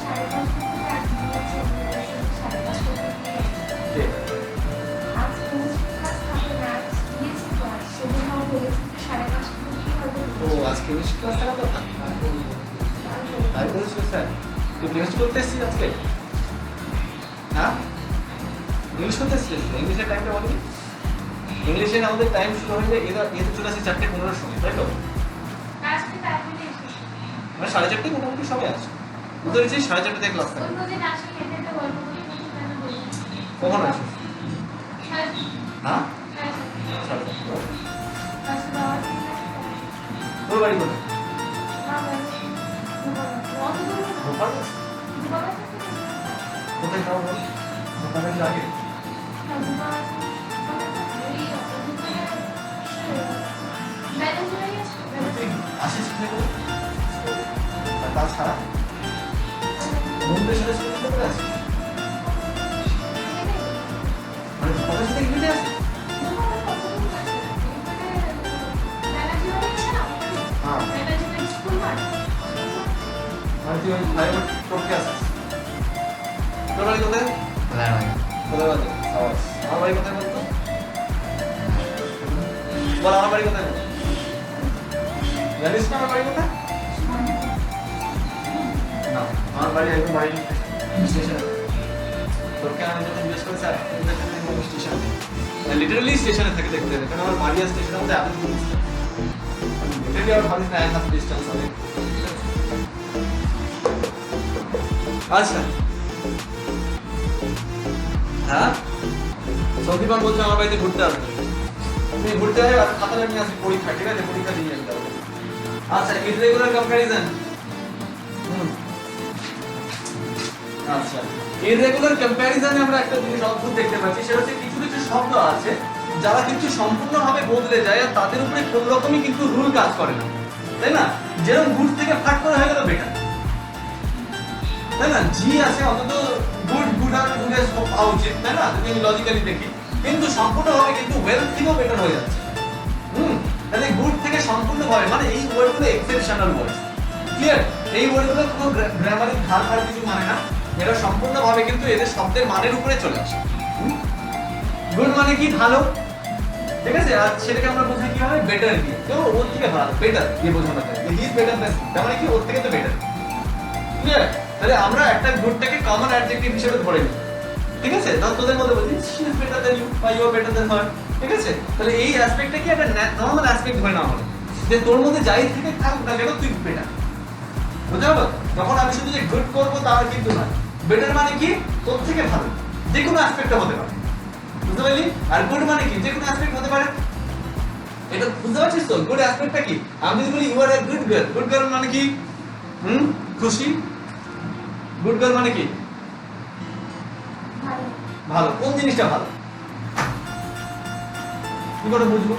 সাড়ে 5 থেকে 8 বছর বয়সে 5:30 থেকে আজ কেমিস্ট্রি ক্লাস থাকে না, দিয়েছি ক্লাস, সেদিন আমার বলেছি 5:30 থেকে কি হবে? ও আজকে কেমিস্ট্রি ক্লাস থাকা তো? ইংলিশ করতে এসেছিস আজকে? হ্যাঁ, ইংলিশ করতে এসেছিস? ইংলিশের টাইমটা বলবি? ইংলিশে আমাদের টাইম শুরু হয়ে যায় এতে চলে আসে 4:15 সময়, তাই তো? আজকে 5 মিনিট এসেছি। মানে 4:30 মোটামুটি সবাই আছে। বুঝতে পেরেছিস? 4:30 থেকে ক্লাস থাকে। অন্যদিন আসলে এটা একটা গল্প বলি কিন্তু কেন বলি? কখন আসিস? সাড়ে হ্যাঁ, সাড়ে 4:30। পাঁচটা বাবার দিন আসতে তোর বাড়ি কোথায়? বাবা অত দূর না। ভোপাল? বাবা থেকে কোথায় যাও বল? ভোপালের আগে। না বাবা এই ব্যালেন্স হয়ে গেছে তুই আসিস কোথায় করে? আর তাছাড়া বন্ধুদের সাথে স্কুল করতে আসিস? মানে কলেজ থেকে ঘুরে আসিস? হ্যাঁ, মানে তুই ওই ফ্লাইওভার টপকে আসিস। তোর বাড়ি কোথায়? কোথায় বাড়ি? আমার বাড়ি কোথায় বলতো? বল আমার বাড়ি কোথায় বল? জানিস না আমার বাড়ি কোথায়? না, আমার বাড়ি একদম বাড়ি স্টেশন। তোকে আমি যখন জিজ্ঞেস করেছি আর স্টেশনে লিটারালি স্টেশনে থাকে দেখতে হবে, কারণ আমার বাড়ি আর স্টেশনের মধ্যে এত দূর লিটারালি আমার ভাবিস না 1.5 ডিস্টেন্স হবে। আচ্ছা, হ্যাঁ, সন্দীপান বলছে আমার বাড়িতে ঘুরতে আসবে। তুমি ঘুরতে আসবে আর খাতাটা নিয়ে আসি পরীক্ষা, ঠিক আছে? পরীক্ষা দিয়ে যেতে হবে। আচ্ছা, ইররেগুলার কম্প্যারিজন। আচ্ছা, ইররেগুলার কম্প্যারিজনে আমরা একটা জিনিস অদ্ভুত দেখতে পাচ্ছি, সেটা হচ্ছে কিছু কিছু শব্দ আছে যারা কিন্তু সম্পূর্ণভাবে বদলে যায় আর তাদের উপরে কোন রকমই কিন্তু রুল কাজ করে না, তাই না? যেরকম গুড থেকে ফাট করে হয়ে গেল বেটার, তাই না? জি আছে অন্তত গুড আর গুডেস পাওয়া উচিত, তাই না? যদি আমি লজিক্যালি দেখি, কিন্তু সম্পূর্ণভাবে কিন্তু ওয়েল থেকেও বেটার হয়ে যাচ্ছে। তাহলে গুড থেকে সম্পূর্ণভাবে, মানে এই ওয়ার্ডগুলো এক্সেপশনাল ওয়ার্ড, ক্লিয়ার? এই ওয়ার্ডগুলো কোনো গ্রামারিক ধার ধার কিছু মানে না, এটা সম্পূর্ণভাবে কিন্তু এদের শব্দের মানের উপরে চলে আসে। গুড মানে কি? ভালো, ঠিক আছে? আর সেটাকে আমরা বোঝাই কি হবে? বেটার দিয়ে, কেউ ওর থেকে ভালো, বেটার দিয়ে বোঝানো যায়, হি ইজ বেটার দ্যান, তার মানে কি ওর থেকে তো বেটার, ক্লিয়ার? তাহলে আমরা একটা গুডটাকে কমন অ্যাডজেক্টিভ হিসেবে ধরে নিই, ঠিক আছে? তখন তোদের মধ্যে বলছি she is better than you বা you are better than her, ঠিক আছে? তাহলে এই অ্যাসপেক্টটা কি একটা নরমাল অ্যাসপেক্ট ধরে নেওয়া হলো যে তোর মধ্যে যাই থেকে থাক না কেন তুই বেটার, বুঝতে পারলো? তখন আমি শুধু যে গুড করবো তা কিন্তু না, বেটার মানে কি? তোর থেকে ভালো যে কোনো অ্যাসপেক্টটা হতে পারে, বুঝতে পারলি? আর গুড মানে কি? যে কোনো অ্যাসপেক্ট হতে পারে, এটা বুঝতে পারছিস তো? গুড অ্যাসপেক্টটা কি? আমি যদি বলি you are a good girl, good girl মানে কি? খুশি। গুড গার্ল মানে কি? ভালো ভালো। কোন জিনিসটা ভালো? কি করে বুঝবো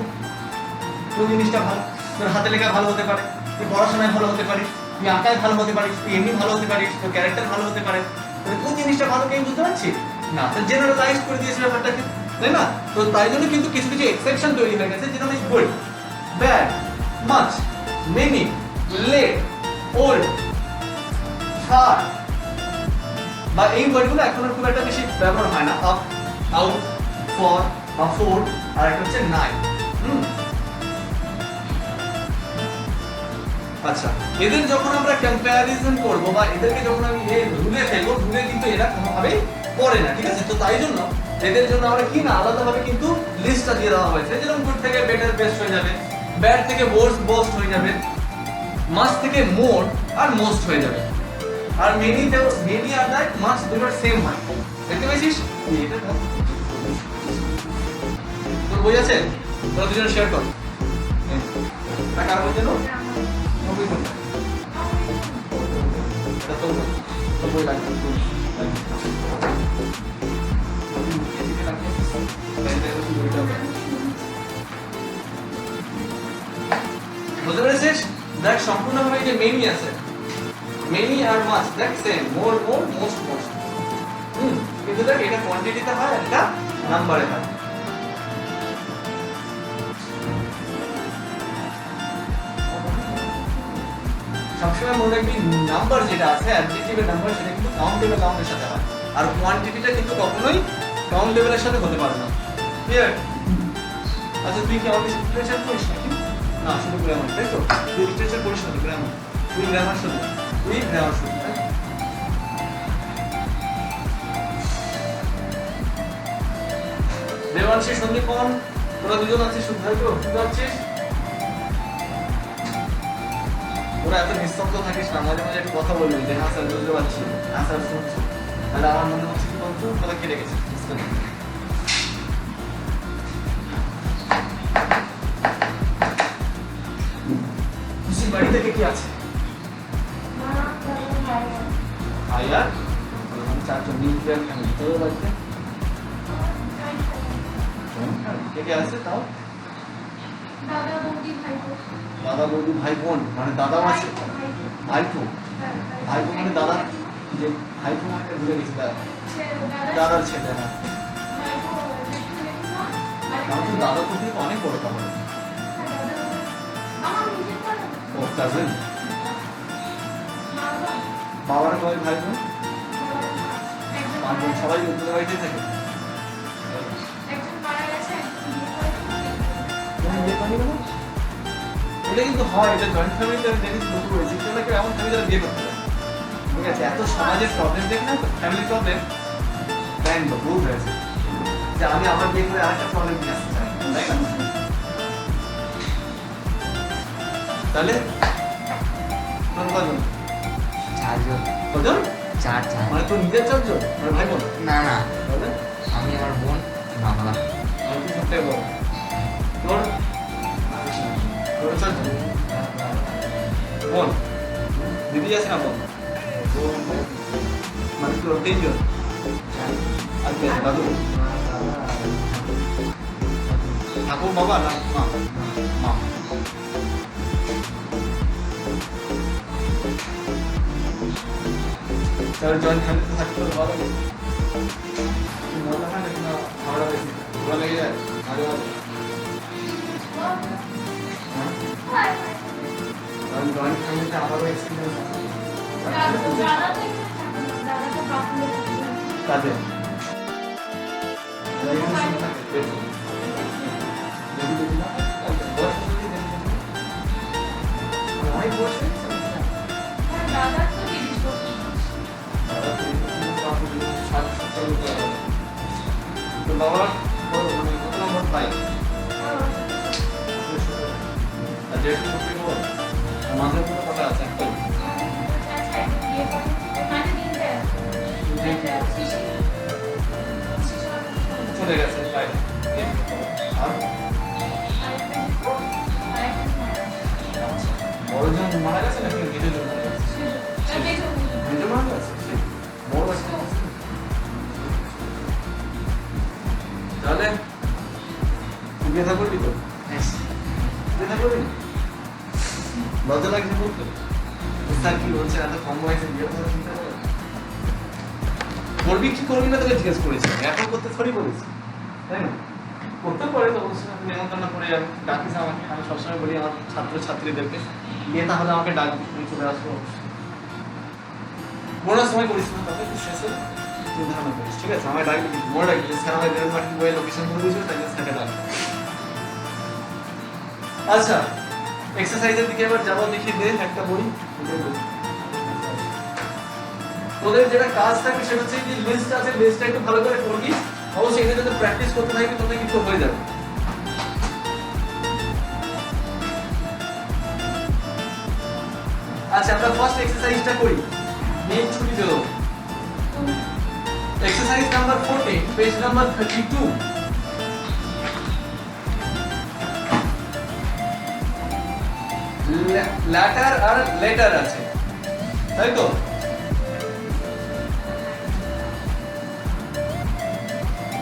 কোন জিনিসটা ভালো? তোর হাতে লেখা ভালো হতে পারে, তুই পড়াশোনায় ভালো হতে পারিস, তুই আঁকায় ভালো হতে পারিস, তুই এমনি ভালো হতে পারিস, তোর ক্যারেক্টার ভালো হতে পারে, তাহলে কোন জিনিসটা ভালো কেউ বুঝতে পারছি না, তো জেনারেলাইজ করে দিয়েছে ব্যাপারটাকে, তাই না? তো তাই জন্য কিন্তু কিছু কিছু এক্সেপশন তৈরি হয়ে গেছে, যেটা মানে good, bad, much, many, late, old, far, বা এই ওয়ার্ডগুলো এখন আর খুব একটা বেশি ব্যবহার হয় না। আপ, আউট, ফর বা ফোর, আর একটা হচ্ছে নাই। আচ্ছা, এদের যখন আমরা কম্প্যারিজন করব বা এদেরকে যখন আমি রুলে ফেলবো, রুলে কিন্তু এরা কোনোভাবেই পড়ে না, ঠিক আছে? তো তাই জন্য এদের জন্য আমরা কি না আলাদাভাবে কিন্তু লিস্টটা দিয়ে দেওয়া হয়েছে, যেরকম গুড থেকে বেটার বেস্ট হয়ে যাবে, ব্যাড থেকে ওয়ার্স্ট বস্ট হয়ে যাবে, মাস থেকে মোর আর মোস্ট হয়ে যাবে, are many R that much দুটোর সেম হয়। দেখতে পেয়েছিস? এটা তোর বই আছে? তোরা দুজন শেয়ার কর। টাকা আর বই জানো? বই কোনটা? এটা তোর বই লাগবে। বুঝতে পেরেছিস? দেখ সম্পূর্ণভাবে যে মেনি আছে, মেনি আর মাচ দেখ সেম, মোর মোর মোস্ট মোস্ট, কিন্তু দেখ এটা কোয়ান্টিটিতে হয় আর এটা নাম্বারে হয়। সবসময় মনে রাখবি নাম্বার যেটা আছে অ্যাডজেক্টিভের নাম্বার সেটা কিন্তু কাউন্টেবল কাউন্টের সাথে হয়, আর কোয়ান্টিটিটা কিন্তু কখনোই কাউন্টেবলের সাথে হতে পারে না, ক্লিয়ার? আচ্ছা, তুই কি আমাকে লিটারেচার পড়িস নাকি? না, শুধু গ্রামার, তাই তো? তুই লিটারেচার পড়িস না, গ্রামার, তুই গ্রামার শুধু, তুই গ্রামার শুধু, তাই? দেবাংশী সন্দীপন তোরা দুজন আছিস, শুদ্ধাই তো শুনতে পাচ্ছিস? ওরা এত নিস্তব্ধ থাকিস না, মাঝে মাঝে একটু কথা বলবি যে হ্যাঁ স্যার বুঝতে পারছি, হ্যাঁ স্যার শুনছি, তাহলে আমার মনে হচ্ছে কি বলতো তোরা কে রেখেছিস বুঝতে না। খুশির বাড়ি থেকে কি আছে? মা, দাদা, ভাই, বোন। ভাই আর চারজন নিউক্লিয়ার ফ্যামিলি। তোর বাড়িতে কে কে আছে তাও? দাদা, বৌদি, ভাই, বোন। দাদা বৌদি ভাই বোন, মানে দাদাও আছে, ভাইপো। হ্যাঁ, ভাইপো মানে দাদা, যে ভাইপো মানে ভুলে গেছি, দাদার ছেলে। হ্যাঁ, ভাই, বোন, জেঠু, জেঠিমা, তাহলে তো দাদা তো থেকে অনেক বড় তাহলে। আমার নিজের দাদা। ও কাজিন। মা, বাবা, বাবার কয় ভাই বোন? একজন পাঁচ বোন, সবাই উত্তর বাড়িতে থাকে। একজন মারা গেছে, একজন বিয়ে করেছে। তুমি বিয়ে করনি কেন? এটা কিন্তু হয়, এটা জয়েন্ট ফ্যামিলিতে আমি দেখেছি লক্ষ্য করেছি, কেউ না কেউ এমন ফ্যামিলি যারা বিয়ে করতে পারে। ঠিক আছে, এত সমাজের প্রবলেম দেখি না তো, ফ্যামিলি প্রবলেম, তাই তো ভুল হয়েছে যে আমি আমার বিয়ে করে আরেকটা প্রবলেম নিয়ে আসতে চাই, তাই না? তাহলে তোর কজন? চারজন। কজন? চার। মানে তোর নিজের চারজন, মানে ভাই বোন? না না, তাহলে আমি আমার বোন বাংলা। আমি কি সবটাই বড়? তোর তোর চারজন বোন, দিদি আছে না বোন? মানে তোর তিনজন আর কে আছে? দাদু, ঠাকুর, বাবা না মা? মা। তাহলে জয়েন্ট ফ্যামিলিতে থাকতে হলে ভালো লাগে। মজা হয় নাকি না ঝগড়া বেশি? ঝগড়া লেগে যায় মাঝে মাঝে? হ্যাঁ? কারণ জয়েন্ট ফ্যামিলিতে আমারও এক্সপিরিয়েন্স আছে। দাদা তো এখানে থাকে না, দাদা তো বাথরুমে থাকে। কাজে রিলেশন থাকে, দেখুন। দেখি দেখি না? বয়স কত কি দেখি দেখি? অনেক বয়স হয়ে গেছে। হ্যাঁ, দাদার তো 30 বছর। দাদা তো এই পর্যন্ত আপনি 60-70 মতো হবে। তো বাবার মানে কত নম্বর পাই? আর যেহেতু সত্যি বল, আর মাঝে মধ্যে কথা আছে একটাই। আচ্ছা, এখন বিয়ে করেছে, মানে দিন দেয়। চলে গেছে বাইরে। আর বড়জন মারা গেছে নাকি মেজজন মারা গেছে? মেজো মারা গেছে? বড় বাচ্চা আছে? তাহলে তুই বিয়ে থা করবি তো? বিয়ে থা করবি? লজ্জা লাগছে বলতে? স্যার কি বলছে এত কম বয়সে বিয়ে করার চিন্তা করে? করবি কি করবি না তোকে জিজ্ঞেস করেছি, এখন করতে থরি বলেছি, তাই না? করতে পারে তো অবশ্যই, আপনি নেমন্তন্ন করে যাবেন, ডাকিস আমাকে। আমি সবসময় বলি আমার ছাত্র ছাত্রীদেরকে নিয়ে তাহলে আমাকে ডাকবি, তুমি চলে আসবো অবশ্যই। মরার সময় করিস না, তবে শেষে চিন্তা ভাবনা করিস, ঠিক আছে? আমায় ডাকবি, কিন্তু মনে রাখবি যে স্যার আমায় রেল মার্কেট বইয়ের লোকেশন করে দিয়েছিল, তাই জন্য স্যারকে ডাকবি। আচ্ছা, এক্সারসাইজের দিকে এবার যাবো, দেখি দে একটা বই। তোদের যেটা কাজ থাকে সেটা হচ্ছে যে লিস্ট আছে, লিস্টটা একটু ভালো করে করবি। অবশ্যই এটা যদি প্র্যাকটিস করতে থাকবি তোদের কিন্তু হয়ে যাবে। আচ্ছা, আমরা ফার্স্ট এক্সারসাইজটা করি, মেইন ছুটি দিল। Exercise number 14, page number 32। Latter আর লেটার আছে, তাই তো?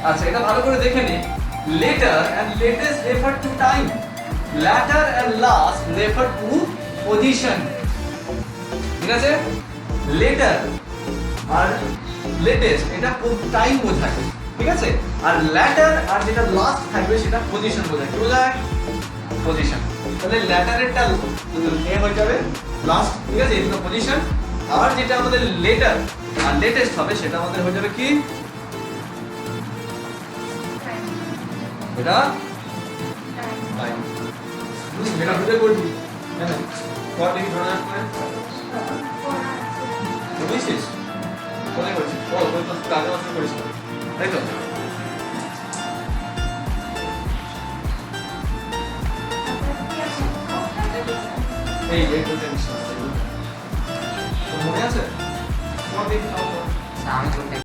আচ্ছা, এটা ভালো করে দেখে নে। Letter and latest refer to time, latter and last refer to position, ঠিক আছে? লেটার আর লেটেস্ট এটা টাইম বোঝায়, ঠিক আছে? আর ল্যাটার আর যেটা লাস্ট থাকবে সেটা পজিশন বোঝায়। কি বোঝায়? পজিশন। তাহলে ল্যাটারেরটা এ হয়ে যাবে লাস্ট, ঠিক আছে? এটা পজিশন। আর যেটা আমাদের লেটার আর লেটেস্ট হবে সেটা আমাদের হয়ে যাবে কি? এটা টাইম। এটা বুঝে করবি, হ্যাঁ? কর দেখি ধরে রাখ করে। বুঝছিস? কোথায় করছিস? ও তুই তো কাজে বসে করিস, তাই তো? এই দুটো নিশ্চয় মনে আছে তোমার দেখি আমি কোনটা